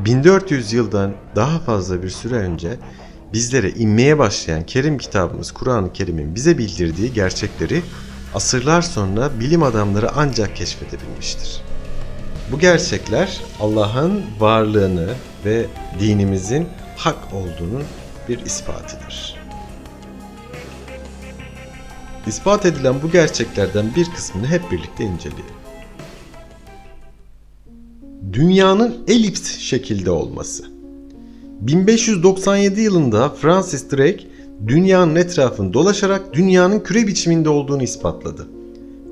...1400 yıldan daha fazla bir süre önce bizlere inmeye başlayan Kerim kitabımız Kur'an-ı Kerim'in bize bildirdiği gerçekleri asırlar sonra bilim adamları ancak keşfedebilmiştir. Bu gerçekler Allah'ın varlığını ve dinimizin hak olduğunun bir ispatıdır. İspat edilen bu gerçeklerden bir kısmını hep birlikte inceleyelim. Dünyanın elips şekilde olması. 1597 yılında Francis Drake dünyanın etrafını dolaşarak dünyanın küre biçiminde olduğunu ispatladı.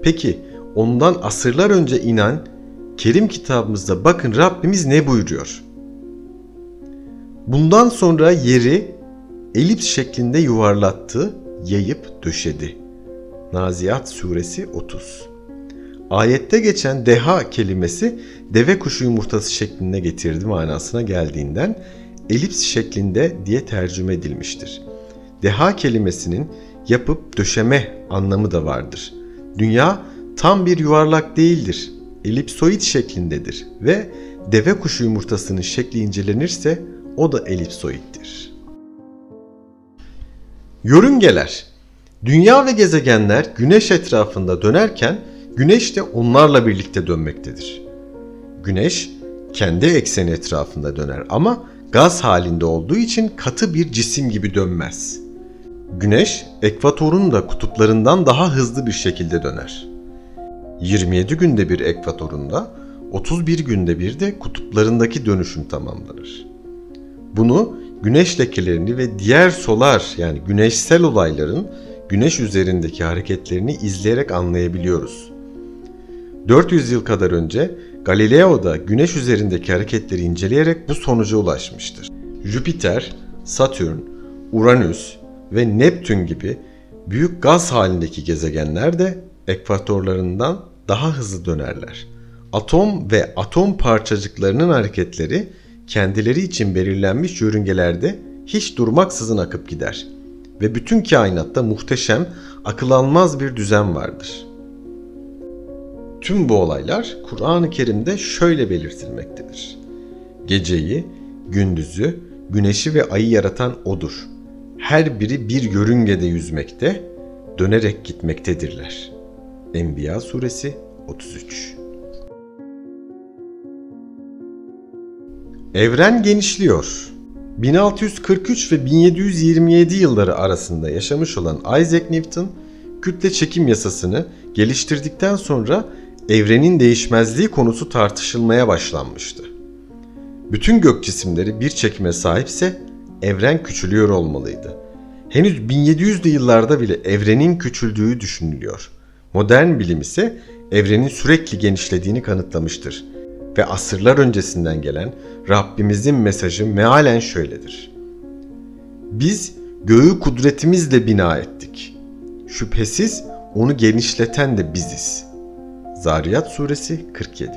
Peki ondan asırlar önce inen Kerim kitabımızda bakın Rabbimiz ne buyuruyor? Bundan sonra yeri elips şeklinde yuvarlattı, yayıp döşedi. Naziat suresi 30. Ayette geçen deha kelimesi deve kuşu yumurtası şeklinde getirdi manasına geldiğinden elips şeklinde diye tercüme edilmiştir. Deha kelimesinin yapıp döşeme anlamı da vardır. Dünya tam bir yuvarlak değildir. Elipsoid şeklindedir ve deve kuşu yumurtasının şekli incelenirse o da elipsoiddir. Yörüngeler. Dünya ve gezegenler Güneş etrafında dönerken Güneş de onlarla birlikte dönmektedir. Güneş kendi ekseni etrafında döner ama gaz halinde olduğu için katı bir cisim gibi dönmez. Güneş ekvatorun da kutuplarından daha hızlı bir şekilde döner. 27 günde bir ekvatorunda, 31 günde bir de kutuplarındaki dönüşüm tamamlanır. Bunu güneş lekelerini ve diğer solar yani güneşsel olayların güneş üzerindeki hareketlerini izleyerek anlayabiliyoruz. 400 yıl kadar önce Galileo da güneş üzerindeki hareketleri inceleyerek bu sonuca ulaşmıştır. Jüpiter, Satürn, Uranüs ve Neptün gibi büyük gaz halindeki gezegenler de ekvatorlarından daha hızlı dönerler. Atom ve atom parçacıklarının hareketleri kendileri için belirlenmiş yörüngelerde hiç durmaksızın akıp gider ve bütün kainatta muhteşem, akıl almaz bir düzen vardır. Tüm bu olaylar Kur'an-ı Kerim'de şöyle belirtilmektedir. Geceyi, gündüzü, güneşi ve ayı yaratan O'dur. Her biri bir yörüngede yüzmekte, dönerek gitmektedirler. Enbiya suresi 33. Evren genişliyor. 1643 ve 1727 yılları arasında yaşamış olan Isaac Newton, kütle çekim yasasını geliştirdikten sonra evrenin değişmezliği konusu tartışılmaya başlanmıştı. Bütün gök cisimleri bir çekime sahipse evren küçülüyor olmalıydı. Henüz 1700'lü yıllarda bile evrenin küçüldüğü düşünülüyor. Modern bilim ise evrenin sürekli genişlediğini kanıtlamıştır. Ve asırlar öncesinden gelen Rabbimizin mesajı mealen şöyledir. Biz göğü kudretimizle bina ettik. Şüphesiz onu genişleten de biziz. Zariyat suresi 47.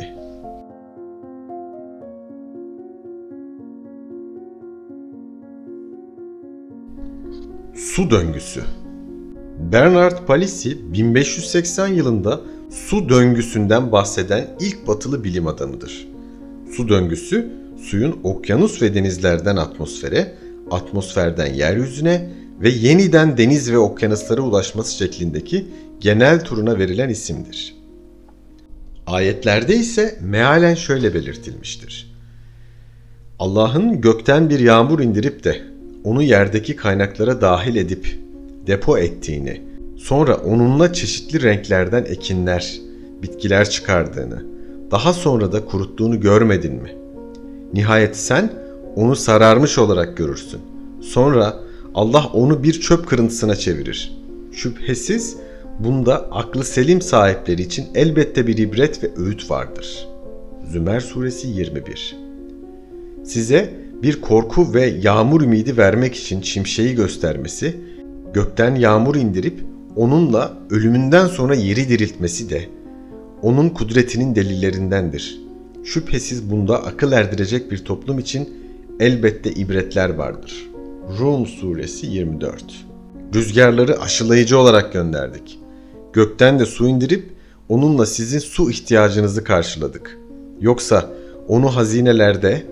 Su döngüsü. Bernard Palissy 1580 yılında su döngüsünden bahseden ilk batılı bilim adamıdır. Su döngüsü, suyun okyanus ve denizlerden atmosfere, atmosferden yeryüzüne ve yeniden deniz ve okyanuslara ulaşması şeklindeki genel turuna verilen isimdir. Ayetlerde ise mealen şöyle belirtilmiştir. Allah'ın gökten bir yağmur indirip de onu yerdeki kaynaklara dahil edip depo ettiğini, sonra onunla çeşitli renklerden ekinler, bitkiler çıkardığını, daha sonra da kuruttuğunu görmedin mi? Nihayet sen onu sararmış olarak görürsün. Sonra Allah onu bir çöp kırıntısına çevirir. Şüphesiz bunda aklı selim sahipleri için elbette bir ibret ve öğüt vardır. Zümer suresi 21. Size bir korku ve yağmur ümidi vermek için şimşeği göstermesi, gökten yağmur indirip onunla ölümünden sonra yeri diriltmesi de onun kudretinin delillerindendir. Şüphesiz bunda akıl erdirecek bir toplum için elbette ibretler vardır. Rum suresi 24. Rüzgarları aşılayıcı olarak gönderdik. Gökten de su indirip onunla sizin su ihtiyacınızı karşıladık. Yoksa onu hazinelerde,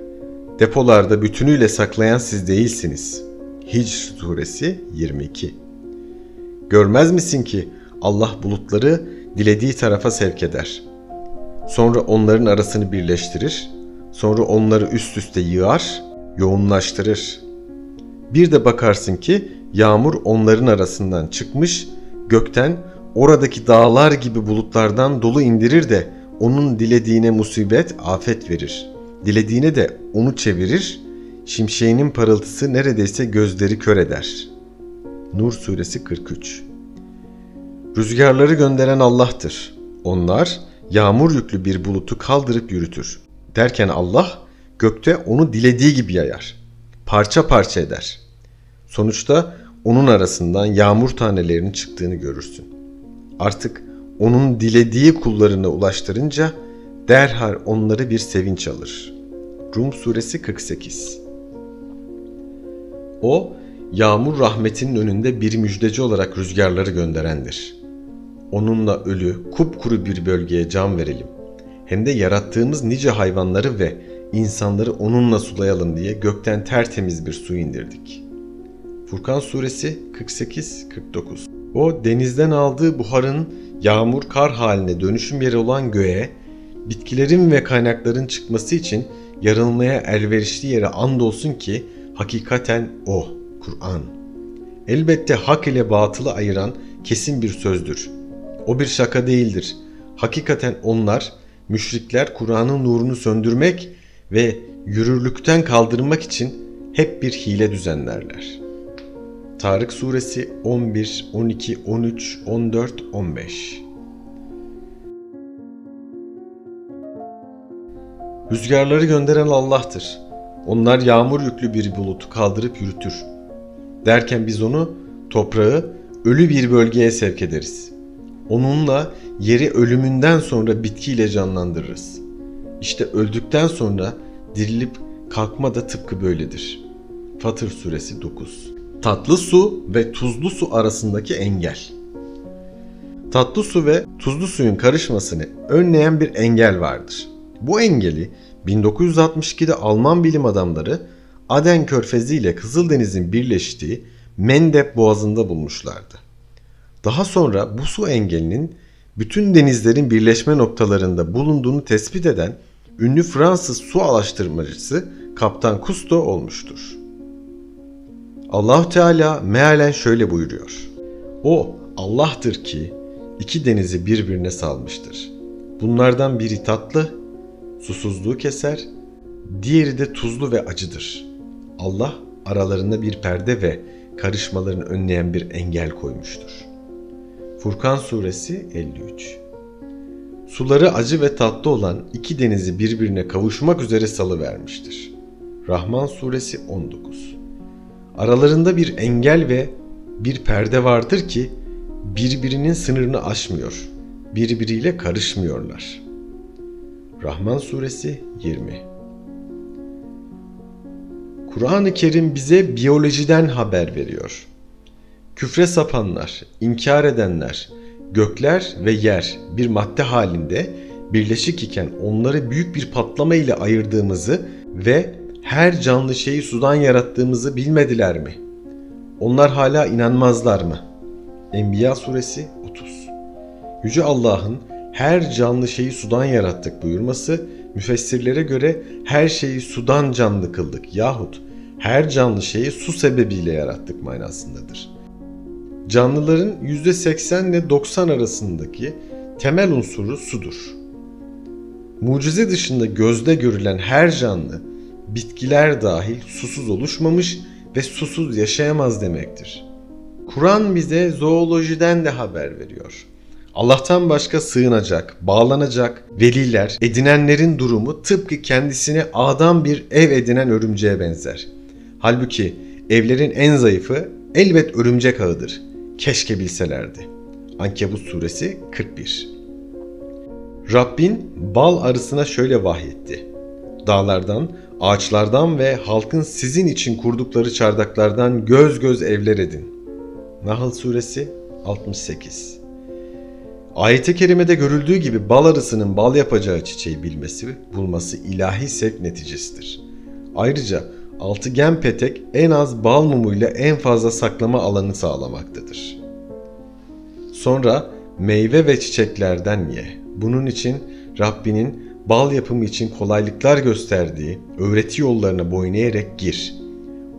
depolarda bütünüyle saklayan siz değilsiniz. Hicr suresi 22. Görmez misin ki Allah bulutları dilediği tarafa sevk eder. Sonra onların arasını birleştirir. Sonra onları üst üste yığar, yoğunlaştırır. Bir de bakarsın ki yağmur onların arasından çıkmış, gökten oradaki dağlar gibi bulutlardan dolu indirir de onun dilediğine musibet, afet verir. Dilediğine de onu çevirir, şimşeğinin parıltısı neredeyse gözleri kör eder. Nur suresi 43. Rüzgarları gönderen Allah'tır. Onlar yağmur yüklü bir bulutu kaldırıp yürütür. Derken Allah gökte onu dilediği gibi yayar. Parça parça eder. Sonuçta onun arasından yağmur tanelerinin çıktığını görürsün. Artık onun dilediği kullarına ulaştırınca derhal onları bir sevinç alır. Rum suresi 48. O, yağmur rahmetinin önünde bir müjdeci olarak rüzgarları gönderendir. Onunla ölü, kupkuru bir bölgeye can verelim. Hem de yarattığımız nice hayvanları ve insanları onunla sulayalım diye gökten tertemiz bir su indirdik. Furkan suresi 48-49. O denizden aldığı buharın yağmur, kar haline dönüşüm yeri olan göğe, bitkilerin ve kaynakların çıkması için yarılmaya elverişli yere andolsun ki hakikaten o, Kur'an. Elbette hak ile batılı ayıran kesin bir sözdür. O bir şaka değildir. Hakikaten onlar, müşrikler Kur'an'ın nurunu söndürmek ve yürürlükten kaldırmak için hep bir hile düzenlerler. Tarık suresi 11, 12, 13, 14, 15. Rüzgarları gönderen Allah'tır. Onlar yağmur yüklü bir bulutu kaldırıp yürütür. Derken biz onu, toprağı, ölü bir bölgeye sevk ederiz. Onunla yeri ölümünden sonra bitkiyle canlandırırız. İşte öldükten sonra dirilip kalkma da tıpkı böyledir. Fatır suresi 9. Tatlı su ve tuzlu su arasındaki engel. Tatlı su ve tuzlu suyun karışmasını önleyen bir engel vardır. Bu engeli 1962'de Alman bilim adamları Aden Körfezi ile Kızıldeniz'in birleştiği Mendeb Boğazı'nda bulmuşlardı. Daha sonra bu su engelinin bütün denizlerin birleşme noktalarında bulunduğunu tespit eden ünlü Fransız su araştırmacısı Kaptan Cousteau olmuştur. Allah-u Teala mealen şöyle buyuruyor. O Allah'tır ki iki denizi birbirine salmıştır. Bunlardan biri tatlı, susuzluğu keser, diğeri de tuzlu ve acıdır. Allah aralarında bir perde ve karışmalarını önleyen bir engel koymuştur. Furkan suresi 53. Suları acı ve tatlı olan iki denizi birbirine kavuşmak üzere salıvermiştir. Rahman suresi 19. Aralarında bir engel ve bir perde vardır ki birbirinin sınırını aşmıyor, birbiriyle karışmıyorlar. Rahman suresi 20. Kur'an-ı Kerim bize biyolojiden haber veriyor. Küfre sapanlar, inkar edenler, gökler ve yer bir madde halinde birleşik iken onları büyük bir patlama ile ayırdığımızı ve her canlı şeyi sudan yarattığımızı bilmediler mi? Onlar hala inanmazlar mı? Enbiya suresi 30. Yüce Allah'ın her canlı şeyi sudan yarattık buyurması, müfessirlere göre her şeyi sudan canlı kıldık yahut her canlı şeyi su sebebiyle yarattık manasındadır. Canlıların %80 ile 90 arasındaki temel unsuru sudur. Mucize dışında gözde görülen her canlı, bitkiler dahil susuz oluşmamış ve susuz yaşayamaz demektir. Kur'an bize zoolojiden de haber veriyor. Allah'tan başka sığınacak, bağlanacak veliler, edinenlerin durumu tıpkı kendisine A'dan bir ev edinen örümceğe benzer. Halbuki evlerin en zayıfı elbet örümcek ağıdır. Keşke bilselerdi. Ankebut suresi 41. Rabbin bal arısına şöyle vahyetti. Dağlardan, ağaçlardan ve halkın sizin için kurdukları çardaklardan göz göz evler edin. Nahl suresi 68. Ayet-i kerimede görüldüğü gibi bal arısının bal yapacağı çiçeği bulması ilahi sevk neticesidir. Ayrıca altıgen petek en az bal mumuyla en fazla saklama alanı sağlamaktadır. Sonra meyve ve çiçeklerden ye. Bunun için Rabbinin bal yapımı için kolaylıklar gösterdiği öğreti yollarına boyun eğerek gir.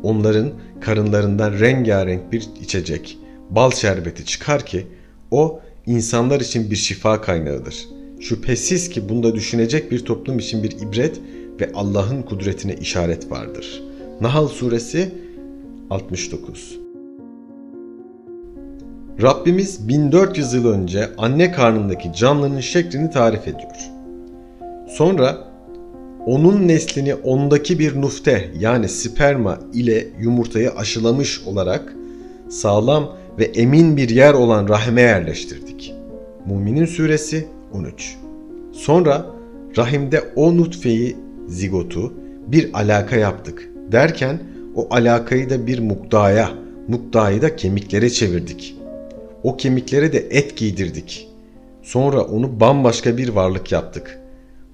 Onların karınlarından rengarenk bir içecek, bal şerbeti çıkar ki o insanlar için bir şifa kaynağıdır. Şüphesiz ki bunda düşünecek bir toplum için bir ibret ve Allah'ın kudretine işaret vardır. Nahl suresi 69. Rabbimiz 1400 yıl önce anne karnındaki canlının şeklini tarif ediyor. Sonra onun neslini ondaki bir nufte yani sperma ile yumurtayı aşılamış olarak sağlam ve emin bir yer olan rahime yerleştirdik. Müminin suresi 13. Sonra rahimde o nutfeyi, zigotu bir alaka yaptık derken o alakayı da bir muktayı da kemiklere çevirdik. O kemiklere de et giydirdik. Sonra onu bambaşka bir varlık yaptık.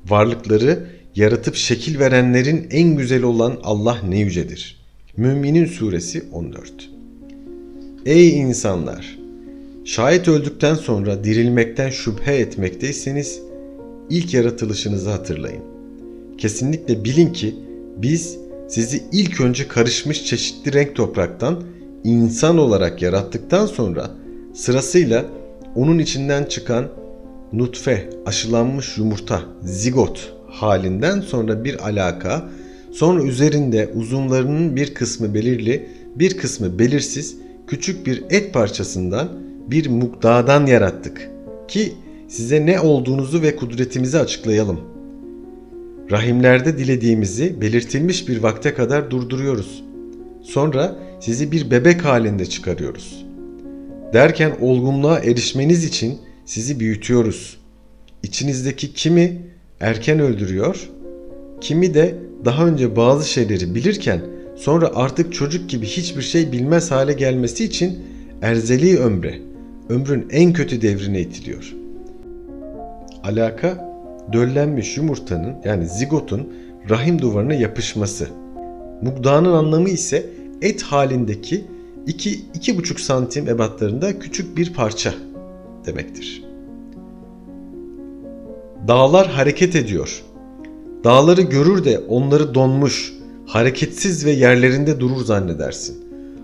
Varlıkları yaratıp şekil verenlerin en güzeli olan Allah ne yücedir. Müminin suresi 14. Ey insanlar! Şayet öldükten sonra dirilmekten şüphe etmekteyseniz ilk yaratılışınızı hatırlayın. Kesinlikle bilin ki biz sizi ilk önce karışmış çeşitli renk topraktan insan olarak yarattıktan sonra sırasıyla onun içinden çıkan nutfe, aşılanmış yumurta, zigot halinden sonra bir alaka, sonra üzerinde uzunlarının bir kısmı belirli, bir kısmı belirsiz küçük bir et parçasından bir mukdadan yarattık ki size ne olduğunuzu ve kudretimizi açıklayalım. Rahimlerde dilediğimizi belirtilmiş bir vakte kadar durduruyoruz. Sonra sizi bir bebek halinde çıkarıyoruz. Derken olgunluğa erişmeniz için sizi büyütüyoruz. İçinizdeki kimi erken öldürüyor, kimi de daha önce bazı şeyleri bilirken sonra artık çocuk gibi hiçbir şey bilmez hale gelmesi için erzeli ömrün en kötü devrine itiliyor. Alaka, döllenmiş yumurtanın yani zigotun rahim duvarına yapışması. Mugda'nın anlamı ise et halindeki 2-2,5 santim ebatlarında küçük bir parça demektir. Dağlar hareket ediyor. Dağları görür de onları donmuş, hareketsiz ve yerlerinde durur zannedersin.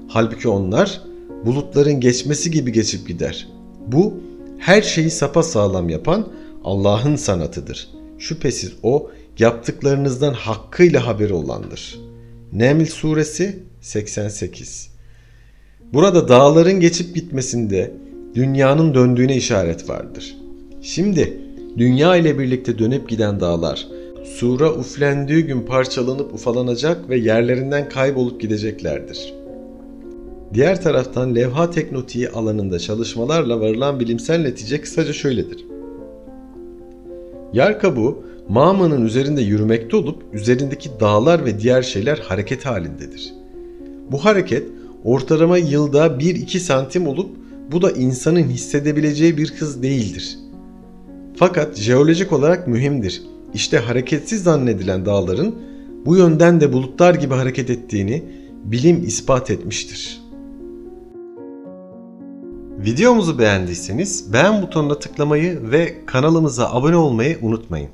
Halbuki onlar bulutların geçmesi gibi geçip gider. Bu her şeyi sapasağlam yapan Allah'ın sanatıdır. Şüphesiz o yaptıklarınızdan hakkıyla haberi olandır. Neml suresi 88. Burada dağların geçip gitmesinde dünyanın döndüğüne işaret vardır. Şimdi dünya ile birlikte dönüp giden dağlar sura üflendiği gün parçalanıp ufalanacak ve yerlerinden kaybolup gideceklerdir. Diğer taraftan levha teknotiği alanında çalışmalarla varılan bilimsel netice kısaca şöyledir. Yer kabuğu mağmanın üzerinde yürümekte olup üzerindeki dağlar ve diğer şeyler hareket halindedir. Bu hareket ortalama yılda 1-2 santim olup bu da insanın hissedebileceği bir hız değildir. Fakat jeolojik olarak mühimdir. İşte hareketsiz zannedilen dağların bu yönden de bulutlar gibi hareket ettiğini bilim ispat etmiştir. Videomuzu beğendiyseniz beğen butonuna tıklamayı ve kanalımıza abone olmayı unutmayın.